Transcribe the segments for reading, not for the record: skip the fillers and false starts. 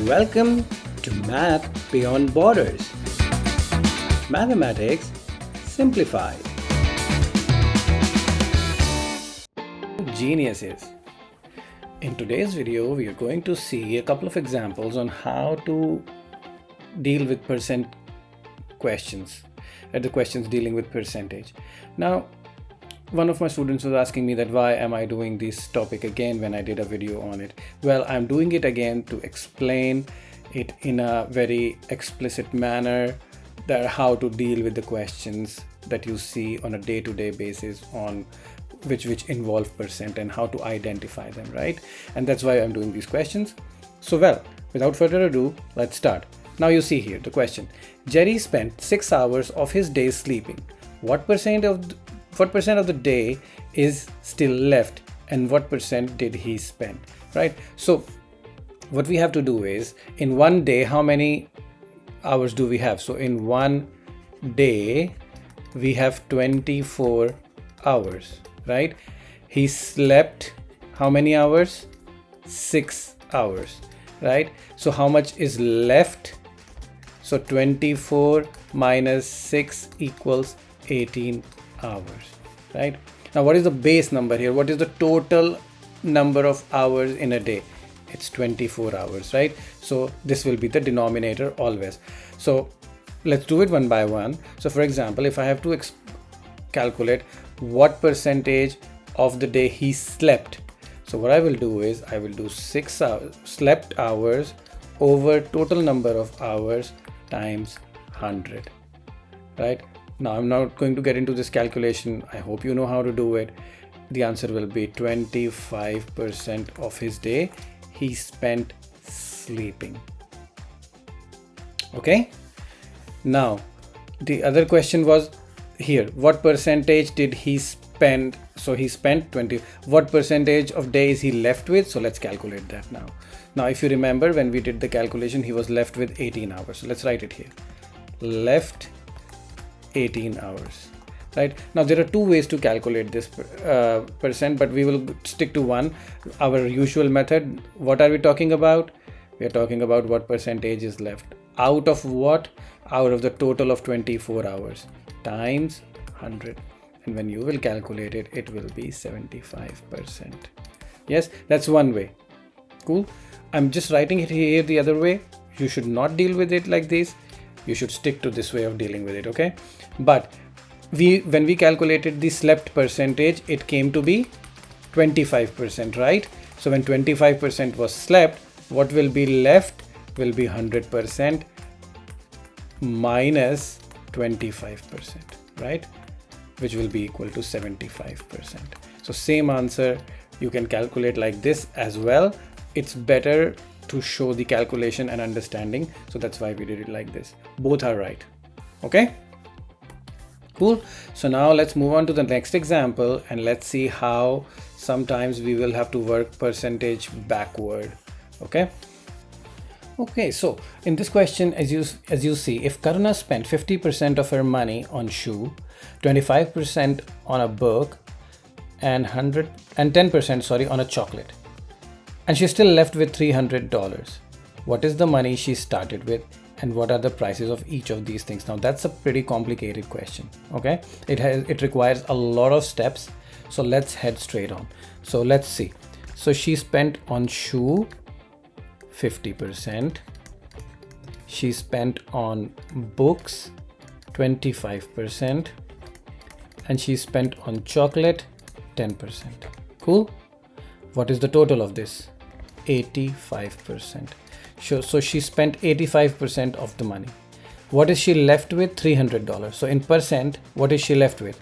Welcome to Math Beyond Borders. Mathematics Simplified. Geniuses. In today's video, we are going to see a couple of examples on how to deal with percent questions, the questions dealing with percentage. Now, one of my students was asking me that why am I doing this topic again when I did a video on it? Well, I'm doing it again to explain it in a very explicit manner, that how to deal with the questions that you see on a day-to-day basis on which involve percent and how to identify them, right? And that's why I'm doing these questions. So well, without further ado, let's start. Now you see here the question. Jerry spent 6 hours of his day sleeping. What percent of the day is still left and what percent did he spend, right? So what we have to do is, in one day, how many hours do we have? So in one day we have 24 hours, right? He slept how many hours? 6 hours, right? So how much is left? So 24 minus 6 equals 18 hours, right? Now what is the base number here? What is the total number of hours in a day? It's 24 hours, right? So this will be the denominator always. So let's do it one by one. So for example, if I have to calculate what percentage of the day he slept, so what I will do is I will do 6 hours slept hours over total number of hours times 100, right? Now I'm not going to get into this calculation. I hope you know how to do it. The answer will be 25% of his day he spent sleeping. Okay. Now the other question was here, what percentage did he spend? So he spent 20. What percentage of day is he left with? So let's calculate that now. Now if you remember, when we did the calculation, he was left with 18 hours. So let's write it here. Left 18 hours, right? Now there are two ways to calculate this percent, but we will stick to one, our usual method. What are we talking about? We are talking about what percentage is left out of what? Out of the total of 24 hours times 100, and when you will calculate it, it will be 75%. Yes, that's one way. Cool. I'm just writing it here the other way. You should not deal with it like this. You should stick to this way of dealing with it, okay? But when we calculated the slept percentage, it came to be 25%, right? So when 25% was slept, what will be left will be 100% minus 25%, right? Which will be equal to 75%. So same answer you can calculate like this as well. It's better to show the calculation and understanding, so that's why we did it like this. Both are right. Okay, cool. So now let's move on to the next example and let's see how sometimes we will have to work percentage backward. Okay, so in this question, as you see, if Karuna spent 50% of her money on shoe, 25% on a book, and 10% on a chocolate, and she's still left with $300. What is the money she started with and what are the prices of each of these things? Now that's a pretty complicated question. Okay, it requires a lot of steps, so let's head straight on. So let's see. So she spent on shoe 50%, she spent on books 25%, and she spent on chocolate 10%. Cool. What is the total of this? 85%. So she spent 85% of the money. What is she left with? $300. So in percent, what is she left with?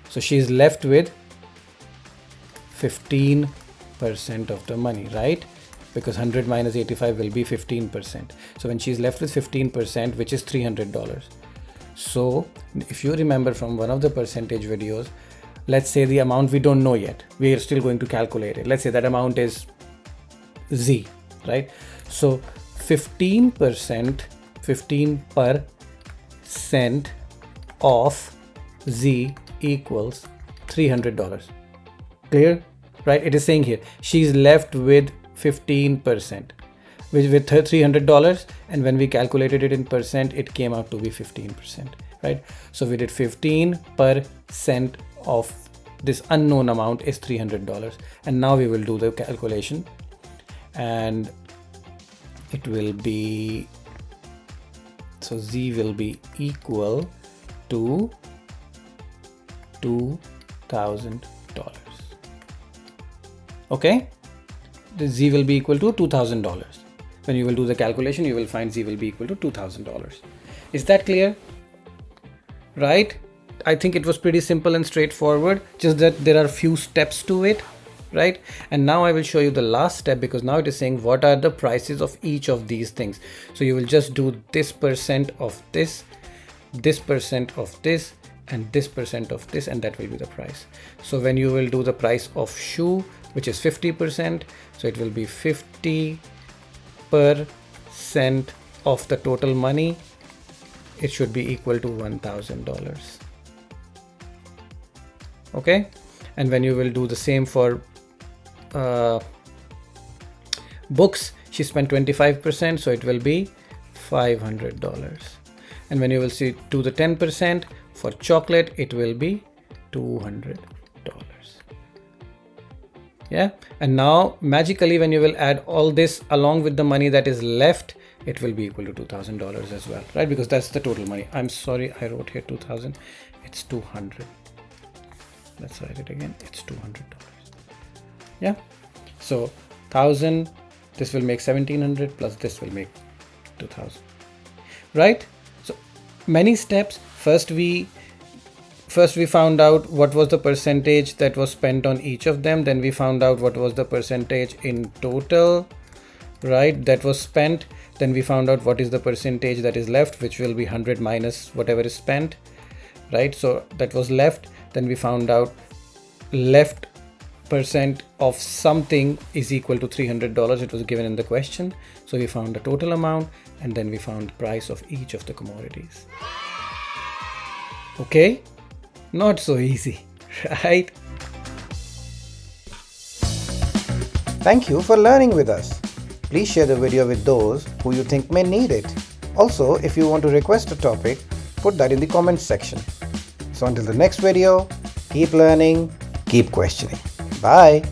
So she is left with 15% of the money, right? Because 100 minus 85 will be 15%. So when she's left with 15%, which is $300. So if you remember from one of the percentage videos, let's say the amount we don't know yet, we are still going to calculate it. Let's say that amount is Z, right? So 15% of Z equals $300. Clear, right? It is saying here she's left with 15%. with $300, and when we calculated it in percent, it came out to be 15%, right? So we did 15% of this unknown amount is $300, and now we will do the calculation, and it will be, so Z will be equal to $2,000. Okay, the Z will be equal to $2,000. When you will do the calculation, you will find Z will be equal to $2,000. Is that clear? Right? I think it was pretty simple and straightforward, just that there are a few steps to it, right? And now I will show you the last step, because now it is saying what are the prices of each of these things. So you will just do this percent of this percent of this, and this percent of this, and that will be the price. So when you will do the price of shoe, which is 50%, so it will be 50% of the total money. It should be equal to $1,000. Okay, and when you will do the same for books, she spent 25%, so it will be $500. And when you will see to the 10% for chocolate, it will be $200. Yeah, and now magically when you will add all this along with the money that is left, it will be equal to $2,000 as well, right? Because that's the total money. I'm sorry, I wrote here 2,000. It's 200. Let's write it again. It's $200. Yeah, so 1,000, this will make 1,700, plus this will make 2,000, right? So many steps. First we found out what was the percentage that was spent on each of them. Then we found out what was the percentage in total, right, that was spent. Then we found out what is the percentage that is left, which will be 100 minus whatever is spent, right? So that was left. Then we found out left percent of something is equal to $300. It was given in the question. So we found the total amount, and then we found price of each of the commodities. Okay, not so easy, right? Thank you for learning with us. Please share the video with those who you think may need it. Also, if you want to request a topic, put that in the comments section. So until the next video, keep learning, keep questioning. Bye.